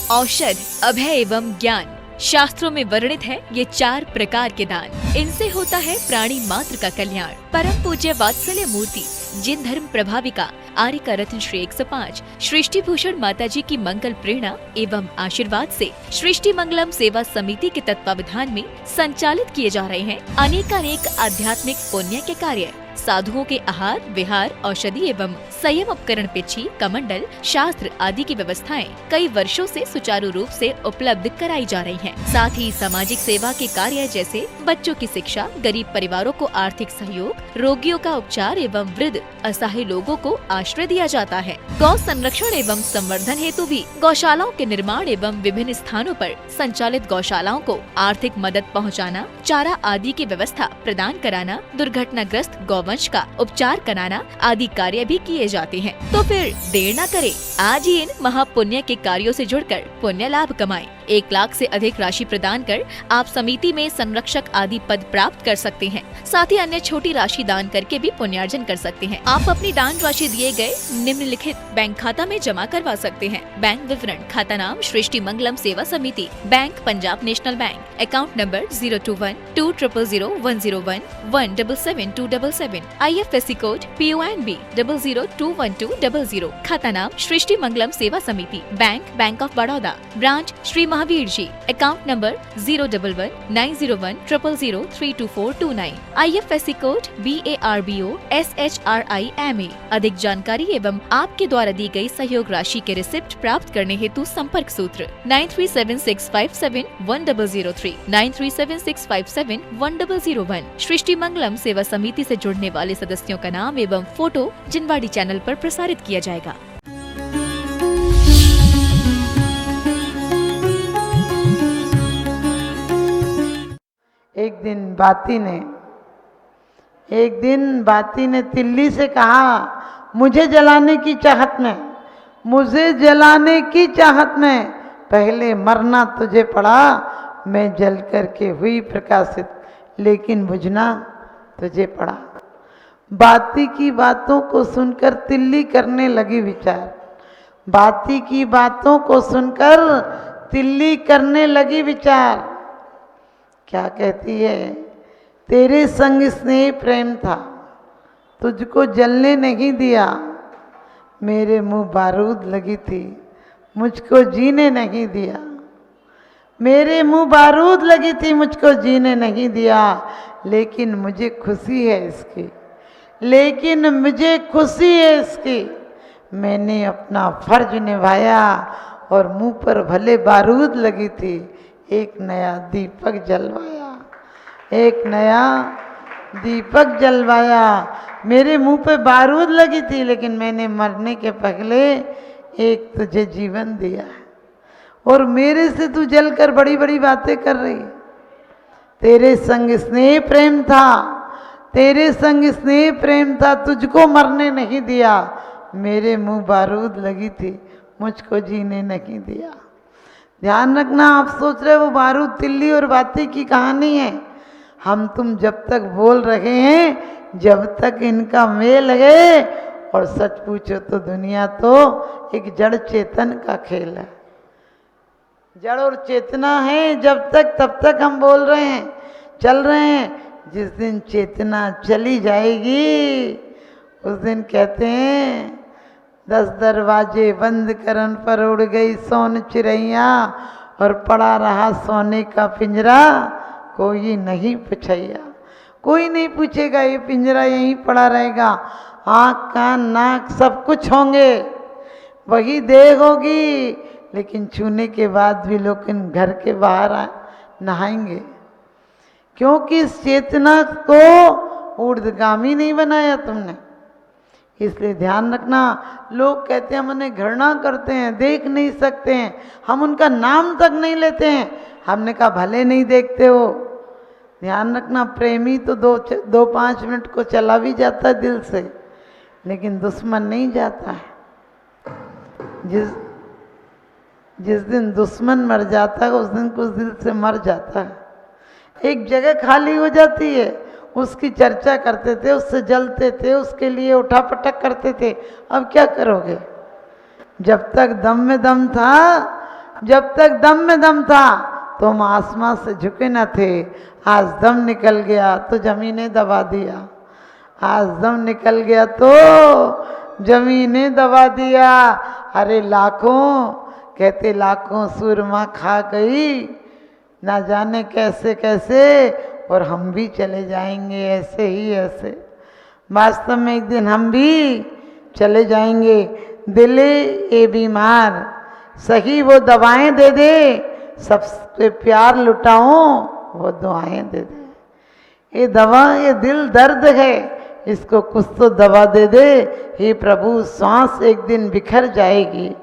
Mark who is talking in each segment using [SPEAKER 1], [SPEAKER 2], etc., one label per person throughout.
[SPEAKER 1] औषध, अभय एवं ज्ञान। शास्त्रों में वर्णित है ये 4 प्रकार के दान। इनसे होता है प्राणी मात्र का कल्याण। परम पूज्य वात्सल्य मूर्ति जिन धर्म प्रभाविका आर्य का रत्न श्री 105 सृष्टि भूषण माता जी की मंगल प्रेरणा एवं आशीर्वाद से सृष्टि मंगलम सेवा समिति के तत्वावधान में संचालित किए जा रहे हैं अनेकानेक आध्यात्मिक पुण्य के कार्य। साधुओं के आहार, विहार, औषधि एवं संयम उपकरण, पिछी, कमंडल, शास्त्र आदि की व्यवस्थाएं कई वर्षों से सुचारू रूप से उपलब्ध कराई जा रही हैं। साथ ही सामाजिक सेवा के कार्य जैसे बच्चों की शिक्षा, गरीब परिवारों को आर्थिक सहयोग, रोगियों का उपचार एवं वृद्ध असहाय लोगों को आश्रय दिया जाता है। गौ संरक्षण एवं संवर्धन हेतु भी गौशालाओं के निर्माण एवं विभिन्न स्थानों पर संचालित गौशालाओं को आर्थिक मदद पहुँचाना, चारा आदि की व्यवस्था प्रदान कराना, दुर्घटनाग्रस्त गौवंश का उपचार कराना आदि कार्य भी किए जाते हैं। तो फिर देर न करें, आज ही इन महापुण्य के कार्यों से जुड़कर पुण्य लाभ कमाएं। 1 लाख से अधिक राशि प्रदान कर आप समिति में संरक्षक आदि पद प्राप्त कर सकते हैं। साथ ही अन्य छोटी राशि दान करके भी पुण्यार्जन कर सकते हैं। आप अपनी दान राशि दिए गए निम्नलिखित बैंक खाता में जमा करवा सकते हैं। बैंक विवरण: खाता नाम Srishti Mangalam Seva Samiti, bank Punjab national bank, account number 021200101 1777277, IFSC code PONB 0021200। खाता नाम Srishti Mangalam Seva Samiti, bank of Baroda, branch Shri Mahavir ji, account number 011901000322429, IFSC code BARBO SHRIMA। अधिक जानकारी एवं आपके द्वारा दी गई सहयोग राशि के रिसिप्ट प्राप्त करने हेतु संपर्क सूत्र 9376571003 9376571001। सृष्टि मंगलम सेवा समिति से जुड़ने वाले सदस्यों का नाम एवं फोटो जिनवाड़ी चैनल पर प्रसारित किया जाएगा।
[SPEAKER 2] एक दिन बाती ने तिल्ली से कहा, मुझे जलाने की चाहत में पहले मरना तुझे पड़ा। मैं जल करके हुई प्रकाशित, लेकिन बुझना तुझे पड़ा। बाती की बातों को सुनकर तिल्ली करने लगी विचार। बाती की बातों को सुनकर तिल्ली करने लगी विचार। क्या कहती है? तेरे संग स्नेह प्रेम था, तुझको जलने नहीं दिया। मेरे मुंह बारूद लगी थी, मुझको जीने नहीं दिया। मेरे मुंह बारूद लगी थी, मुझको जीने नहीं दिया। लेकिन मुझे खुशी है इसकी, मैंने अपना फर्ज निभाया और मुंह पर भले बारूद लगी थी, एक नया दीपक जलवाया। मेरे मुंह पे बारूद लगी थी, लेकिन मैंने मरने के पहले एक तुझे जीवन दिया है, और मेरे से तू जलकर बड़ी बड़ी बातें कर रही है। तेरे संग स्नेह प्रेम था, तुझको मरने नहीं दिया। मेरे मुंह बारूद लगी थी, मुझको जीने नहीं दिया। ध्यान रखना, आप सोच रहे वो बारूद तिल्ली और बाती की कहानी है। हम तुम जब तक बोल रहे हैं, जब तक इनका मेल है, और सच पूछो तो दुनिया तो एक जड़ चेतन का खेल है। जड़ और चेतना है, जब तक तब तक हम बोल रहे हैं, चल रहे हैं। जिस दिन चेतना चली जाएगी, उस दिन कहते हैं 10 दरवाजे बंद करन पर उड़ गई सोन चिड़ैया, और पड़ा रहा सोने का पिंजरा, कोई नहीं पूछैया। कोई नहीं पूछेगा, ये पिंजरा यहीं पड़ा रहेगा। आँख कान नाक सब कुछ होंगे, वही देह होगी, लेकिन छूने के बाद भी लोग इन घर के बाहर नहाएंगे, क्योंकि इस चेतना को ऊर्ध्वगामी नहीं बनाया तुमने। इसलिए ध्यान रखना। लोग कहते हैं हम उन्हें घृणा करते हैं, देख नहीं सकते हैं, हम उनका नाम तक नहीं लेते हैं। हमने कहा भले नहीं देखते हो। ध्यान रखना, प्रेमी तो 2-5 मिनट को चला भी जाता है दिल से, लेकिन दुश्मन नहीं जाता है। जिस दिन दुश्मन मर जाता है, उस दिन कुछ दिल से मर जाता है। एक जगह खाली हो जाती है, उसकी चर्चा करते थे, उससे जलते थे, उसके लिए उठापटक करते थे। अब क्या करोगे? जब तक दम में दम था, जब तक दम में दम था तुम आसमां से झुके न थे, आज दम निकल गया तो जमीने दबा दिया, आज दम निकल गया तो जमीने दबा दिया। अरे लाखों कहते लाखों सुरमा खा गई, ना जाने कैसे कैसे, और हम भी चले जाएंगे ऐसे ही ऐसे। वास्तव में एक दिन हम भी चले जाएंगे। दिल ए बीमार सही वो दवाएं दे दे, सबसे प्यार लुटाऊं वो दुआएं दे दे। ये दवा ये दिल दर्द है, इसको कुछ तो दवा दे दे। हे प्रभु सांस एक दिन बिखर जाएगी,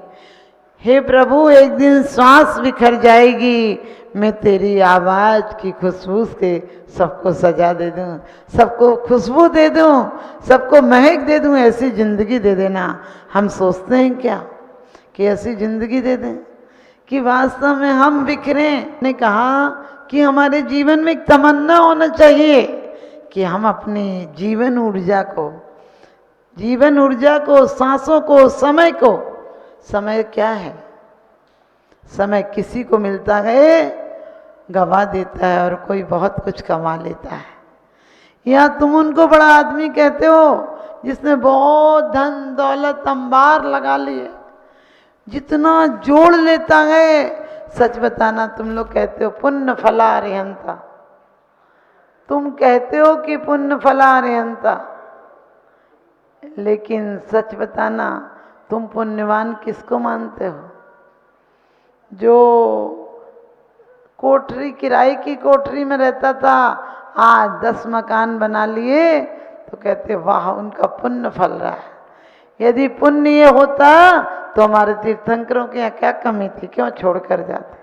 [SPEAKER 2] हे प्रभु एक दिन सांस बिखर जाएगी, मैं तेरी आवाज़ की खुशबू से सबको सजा दे दूं, सबको खुशबू दे दूं, सबको महक दे दूं, ऐसी ज़िंदगी दे देना। हम सोचते हैं क्या कि ऐसी ज़िंदगी दे दें कि वास्तव में हम बिखरें। ने कहा कि हमारे जीवन में एक तमन्ना होना चाहिए कि हम अपनी जीवन ऊर्जा को, सांसों को, समय को, समय क्या है? समय किसी को मिलता है गवा देता है और कोई बहुत कुछ कमा लेता है। या तुम उनको बड़ा आदमी कहते हो जिसने बहुत धन दौलत अंबार लगा लिए, जितना जोड़ लेता है। सच बताना, तुम लोग कहते हो पुण्य फला रेहंता, तुम कहते हो कि पुण्य फला रेहंता, लेकिन सच बताना तुम पुण्यवान किसको मानते हो? जो कोठरी, किराए की कोठरी में रहता था, आज 10 मकान बना लिए, तो कहते वाह उनका पुण्य फल रहा है। यदि पुण्य ये होता तो हमारे तीर्थंकरों के यहाँ क्या कमी थी, क्यों छोड़ कर जाते?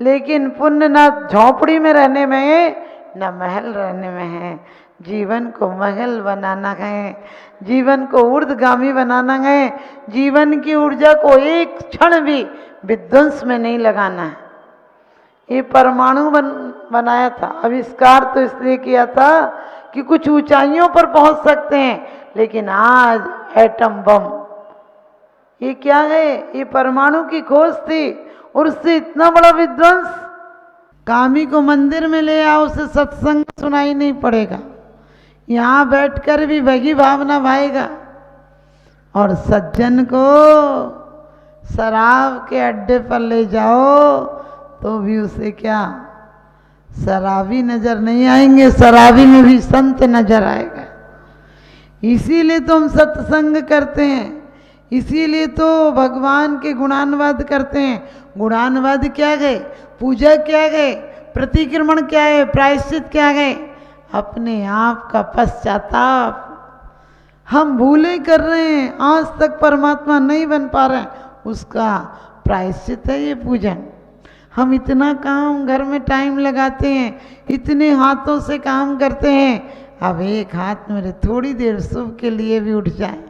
[SPEAKER 2] लेकिन पुण्य ना झोंपड़ी में रहने में है, ना महल रहने में है। जीवन को महल बनाना है, जीवन को ऊर्ध्वगामी बनाना है, जीवन की ऊर्जा को एक क्षण भी विध्वंस में नहीं लगाना है। ये परमाणु बनाया था, आविष्कार तो इसलिए किया था कि कुछ ऊंचाइयों पर पहुंच सकते हैं, लेकिन आज एटम बम, ये क्या है? ये परमाणु की खोज थी और उससे इतना बड़ा विध्वंस। कामी को मंदिर में ले आओ, उसे सत्संग सुनाई नहीं पड़ेगा, यहाँ बैठकर भी भगी भावना भाएगा। और सज्जन को शराब के अड्डे पर ले जाओ तो भी उसे क्या शराबी नजर नहीं आएंगे, शराबी में भी संत नजर आएगा। इसीलिए तो हम सत्संग करते हैं, इसीलिए तो भगवान के गुणानुवाद करते हैं। गुणानुवाद क्या गए, पूजा क्या गए, प्रतिक्रमण क्या है, प्रायश्चित क्या है? अपने आप का पश्चाताप। हम भूले कर रहे हैं, आज तक परमात्मा नहीं बन पा रहे हैं, उसका प्रायश्चित है ये पूजन। हम इतना काम घर में टाइम लगाते हैं, इतने हाथों से काम करते हैं, अब एक हाथ मेरे थोड़ी देर शुभ के लिए भी उठ जाए,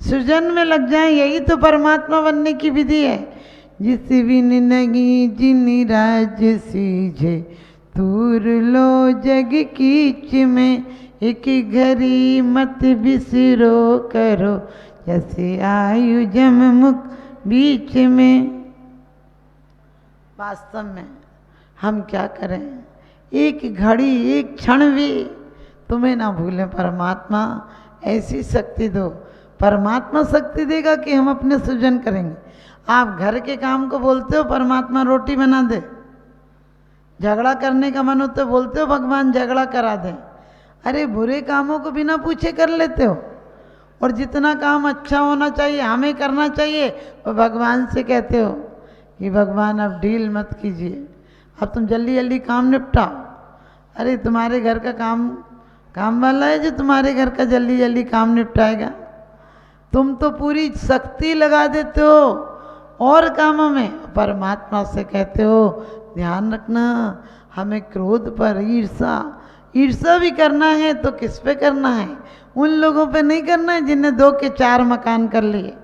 [SPEAKER 2] सृजन में लग जाए, यही तो परमात्मा बनने की विधि है। जिस बिन नहीं जिन राज सीझे, दूर लो जग कीच में, एक घड़ी मत बिसरो करो, जैसे आयु जम मुख बीच में। वास्तव में हम क्या करें? एक घड़ी, एक क्षण भी तुम्हें ना भूलें। परमात्मा ऐसी शक्ति दो, परमात्मा शक्ति देगा कि हम अपने सृजन करेंगे। आप घर के काम को बोलते हो परमात्मा रोटी बना दे, झगड़ा करने का मन होता है बोलते हो भगवान झगड़ा करा दे। अरे बुरे कामों को बिना पूछे कर लेते हो, और जितना काम अच्छा होना चाहिए हमें करना चाहिए, वो भगवान से कहते हो कि भगवान अब ढील मत कीजिए, अब तुम जल्दी जल्दी काम निपटाओ। अरे तुम्हारे घर का काम वाला है जो तुम्हारे घर का जल्दी जल्दी काम निपटाएगा? तुम तो पूरी शक्ति लगा देते हो और कामों में। परमात्मा से कहते हो ध्यान रखना, हमें क्रोध पर, ईर्षा भी करना है तो किस पे करना है? उन लोगों पे नहीं करना है जिन्हें 2 के 4 मकान कर लिए।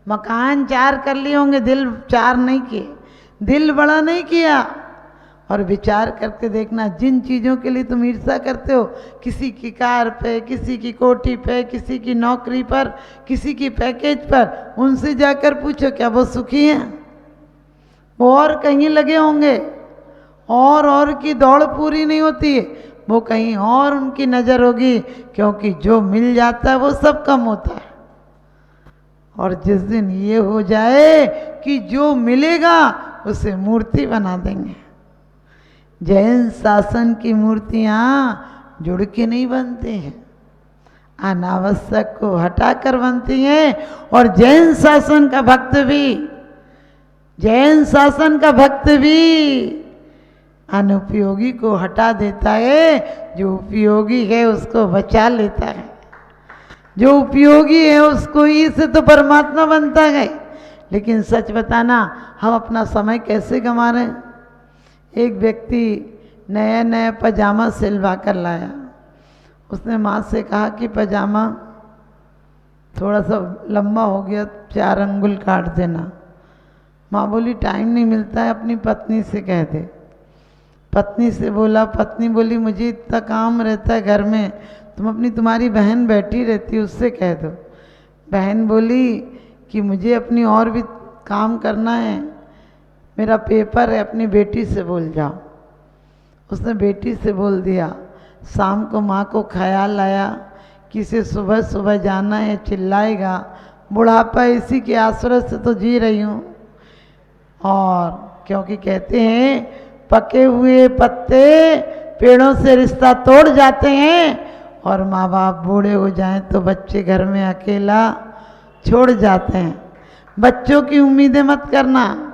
[SPEAKER 2] मकान 4 कर लिए होंगे, दिल 4 नहीं किए, दिल बड़ा नहीं किया। और विचार करके देखना, जिन चीज़ों के लिए तुम ईर्षा करते हो, किसी की कार पे, किसी की कोठी पे, किसी की नौकरी पर, किसी की पैकेज पर, उनसे जाकर पूछो क्या वो सुखी हैं? वो और कहीं लगे होंगे, और की दौड़ पूरी नहीं होती है, वो कहीं और उनकी नज़र होगी, क्योंकि जो मिल जाता है वो सब कम होता है। और जिस दिन ये हो जाए कि जो मिलेगा उसे मूर्ति बना देंगे। जैन शासन की मूर्तियाँ जुड़ के नहीं बनती हैं, अनावश्यक को हटाकर बनती हैं। और जैन शासन का भक्त भी अनुपयोगी को हटा देता है, जो उपयोगी है उसको बचा लेता है। जो उपयोगी है उसको ही से तो परमात्मा बनता है। लेकिन सच बताना, हम अपना समय कैसे गंवा रहे हैं। एक व्यक्ति नया पजामा सिलवा कर लाया। उसने माँ से कहा कि पजामा थोड़ा सा लंबा हो गया, 4 अंगुल काट देना। माँ बोली टाइम नहीं मिलता है, अपनी पत्नी से कह दे। पत्नी से बोला, पत्नी बोली मुझे इतना काम रहता है घर में, तुम्हारी बहन बैठी रहती है, उससे कह दो। बहन बोली कि मुझे अपनी और भी काम करना है, मेरा पेपर है, अपनी बेटी से बोल जाओ। उसने बेटी से बोल दिया। शाम को माँ को ख्याल आया कि इसे सुबह सुबह जाना है, चिल्लाएगा, बुढ़ापा इसी के आश्रय से तो जी रही हूँ। और क्योंकि कहते हैं पके हुए पत्ते पेड़ों से रिश्ता तोड़ जाते हैं, और माँ बाप बूढ़े हो जाएं तो बच्चे घर में अकेला छोड़ जाते हैं। बच्चों की उम्मीदें मत करना।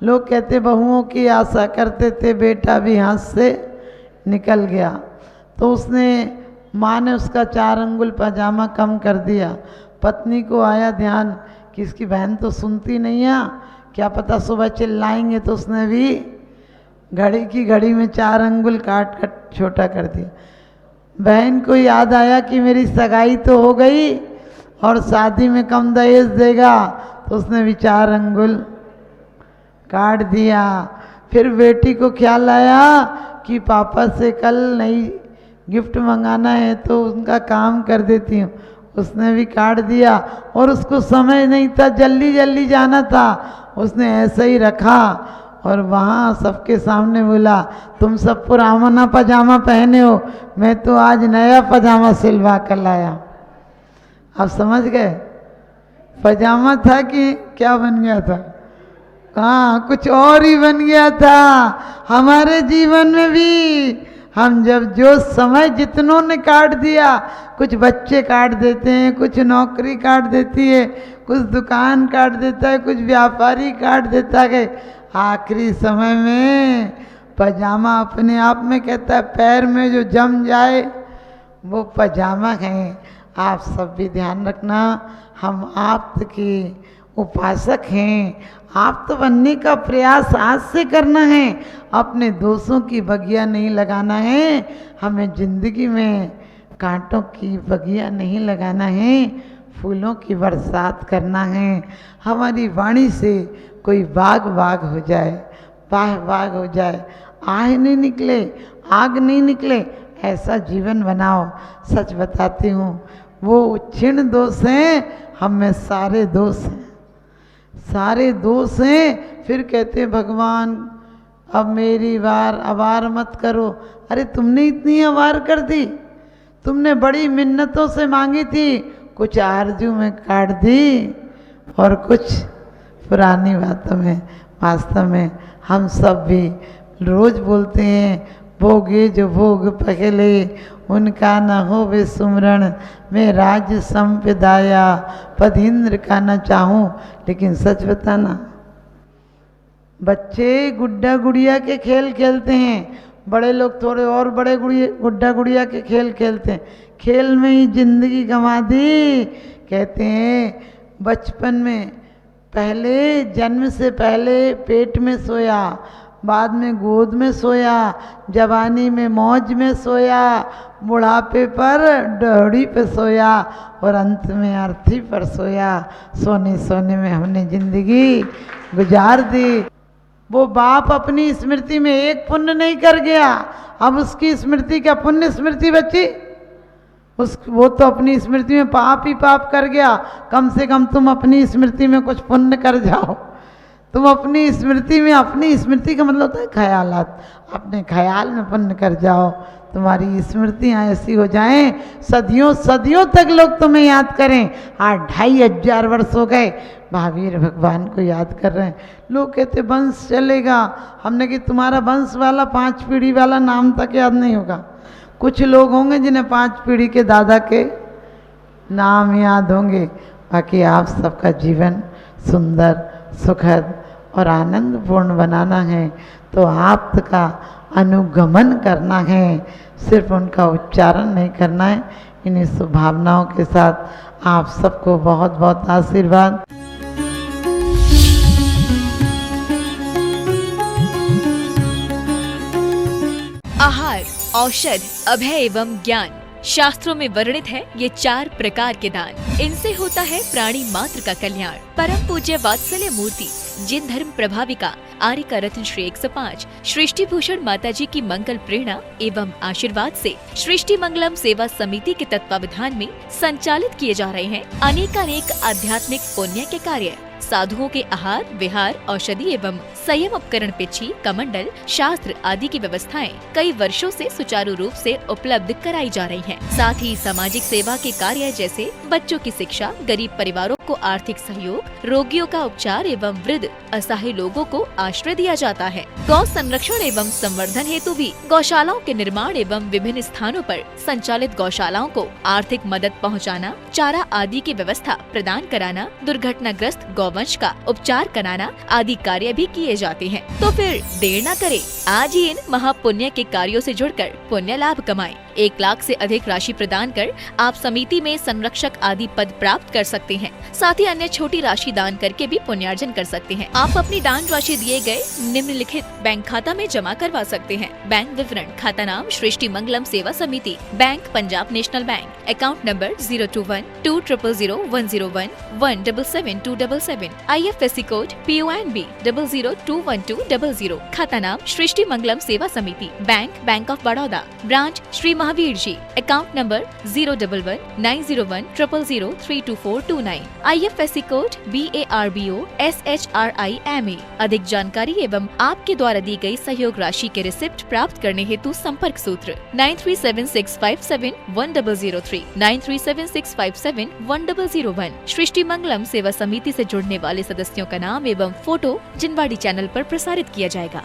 [SPEAKER 2] लोग कहते बहुओं की आशा करते थे, बेटा भी हाथ से निकल गया। तो माँ ने उसका 4 अंगुल पजामा कम कर दिया। पत्नी को आया ध्यान कि इसकी बहन तो सुनती नहीं है, क्या पता सुबह चिल्लाएंगे, तो उसने भी घड़ी की घड़ी में 4 अंगुल काट छोटा कर दिया। बहन को याद आया कि मेरी सगाई तो हो गई और शादी में कम दहेज देगा, तो उसने भी 4 अंगुल काट दिया। फिर बेटी को ख्याल आया कि पापा से कल नई गिफ्ट मंगाना है तो उनका काम कर देती हूँ, उसने भी काट दिया। और उसको समय नहीं था, जल्दी जल्दी जाना था, उसने ऐसे ही रखा। और वहाँ सबके सामने बोला तुम सब पुराना पजामा पहने हो, मैं तो आज नया पजामा सिलवा कर लाया। आप समझ गए पजामा था कि क्या बन गया था? हाँ, कुछ और ही बन गया था। हमारे जीवन में भी हम जब जो समय जितनों ने काट दिया, कुछ बच्चे काट देते हैं, कुछ नौकरी काट देती है, कुछ दुकान काट देता है, कुछ व्यापारी काट देता है। आखिरी समय में पजामा अपने आप में कहता है पैर में जो जम जाए वो पजामा है। आप सब भी ध्यान रखना, हम आप के उपासक हैं। आप तो बनने का प्रयास आज से करना है, अपने दोषों की बगिया नहीं लगाना है। हमें जिंदगी में कांटों की बगिया नहीं लगाना है, फूलों की बरसात करना है। हमारी वाणी से कोई बाग हो जाए, बाग हो जाए, आह नहीं निकले, आग नहीं निकले, ऐसा जीवन बनाओ। सच बताती हूँ, वो क्षीण दोष हैं, हम में सारे दोष हैं, सारे दोष हैं। फिर कहते हैं भगवान अब मेरी बार अवार मत करो। अरे तुमने इतनी अवार कर दी, तुमने बड़ी मिन्नतों से मांगी थी, कुछ आरजू में काट दी और कुछ पुरानी बातों में। वास्तव में हम सब भी रोज बोलते हैं भोगे जो भोग पहले उनका न हो वे सुमरण, मैं राज संपदाया पदींद्र का न चाहूँ। लेकिन सच बताना, बच्चे गुड्डा गुड़िया के खेल खेलते हैं, बड़े लोग थोड़े और बड़े गुड्डा गुड़िया के खेल खेलते हैं, खेल में ही जिंदगी गंवा दी। कहते हैं बचपन में पहले जन्म से पहले पेट में सोया, बाद में गोद में सोया, जवानी में मौज में सोया, बुढ़ापे पर डोहड़ी पे सोया और अंत में अर्थी पर सोया। सोने सोने में हमने जिंदगी गुजार दी। वो बाप अपनी स्मृति में एक पुण्य नहीं कर गया, अब उसकी स्मृति का पुण्य स्मृति बची। वो तो अपनी स्मृति में पाप ही पाप कर गया, कम से कम तुम अपनी स्मृति में कुछ पुण्य कर जाओ। तुम अपनी स्मृति का मतलब होता है ख्यालात, अपने ख्याल में पन्न कर जाओ, तुम्हारी स्मृतियाँ ऐसी हो जाएं, सदियों सदियों तक लोग तुम्हें याद करें। आज 2500 वर्ष हो गए महावीर भगवान को याद कर रहे हैं। लोग कहते वंश चलेगा, हमने कि तुम्हारा वंश वाला 5 पीढ़ी वाला नाम तक याद नहीं होगा। कुछ लोग होंगे जिन्हें 5 पीढ़ी के दादा के नाम याद होंगे, बाकी आप सबका जीवन सुंदर, सुखद और आनंदपूर्ण बनाना है तो आपका अनुगमन करना है, सिर्फ उनका उच्चारण नहीं करना है। इन्हीं शुभभावनाओं के साथ आप सबको बहुत बहुत आशीर्वाद।
[SPEAKER 1] आहार, औषध, अभय एवं ज्ञान शास्त्रों में वर्णित है ये 4 प्रकार के दान। इनसे होता है प्राणी मात्र का कल्याण। परम पूज्य वात्सल्य मूर्ति जिन धर्म प्रभाविका आर्यका रत्न श्री 105 सृष्टि भूषण माता जी की मंगल प्रेरणा एवं आशीर्वाद से सृष्टि मंगलम सेवा समिति के तत्वावधान में संचालित किए जा रहे हैं अनेकानेक आध्यात्मिक पुण्य के कार्य। साधुओं के आहार, विहार, औषधि एवं संयम उपकरण, पिछी, कमंडल, शास्त्र आदि की व्यवस्थाएं कई वर्षों से सुचारू रूप से उपलब्ध कराई जा रही हैं। साथ ही सामाजिक सेवा के कार्य जैसे बच्चों की शिक्षा, गरीब परिवारों को आर्थिक सहयोग, रोगियों का उपचार एवं वृद्ध असहाय लोगों को आश्रय दिया जाता है। गौ संरक्षण एवं संवर्धन हेतु भी गौशालाओं के निर्माण एवं विभिन्न स्थानों पर संचालित गौशालाओं को आर्थिक मदद पहुँचाना, चारा आदि की व्यवस्था प्रदान कराना, दुर्घटनाग्रस्त गौवंश का उपचार कराना आदि कार्य भी किए जाते हैं। तो फिर देर न करें, आज ही इन महापुण्य के कार्यों से जुड़कर पुण्य लाभ कमाएं। 1 लाख से अधिक राशि प्रदान कर आप समिति में संरक्षक आदि पद प्राप्त कर सकते हैं। साथ ही अन्य छोटी राशि दान करके भी पुण्यार्जन कर सकते हैं। आप अपनी दान राशि दिए गए निम्नलिखित बैंक खाता में जमा करवा सकते हैं। बैंक विवरण: खाता नाम Srishti Mangalam Seva Samiti, bank Punjab national bank, account number 021-2000101777277, IFSC code PONB 0021200। खाता नाम Srishti Mangalam Seva Samiti, bank of Baroda, branch Shri Mahavir ji, account number 0119010032429, IFSC code BARBO SHRIMA। अधिक जानकारी एवं आपके द्वारा दी गई सहयोग राशि के रिसिप्ट प्राप्त करने हेतु संपर्क सूत्र 9376571003, 9376571001। सृष्टि मंगलम सेवा समिति से जुड़ने वाले सदस्यों का नाम एवं फोटो जिनवाड़ी चैनल पर प्रसारित किया जाएगा।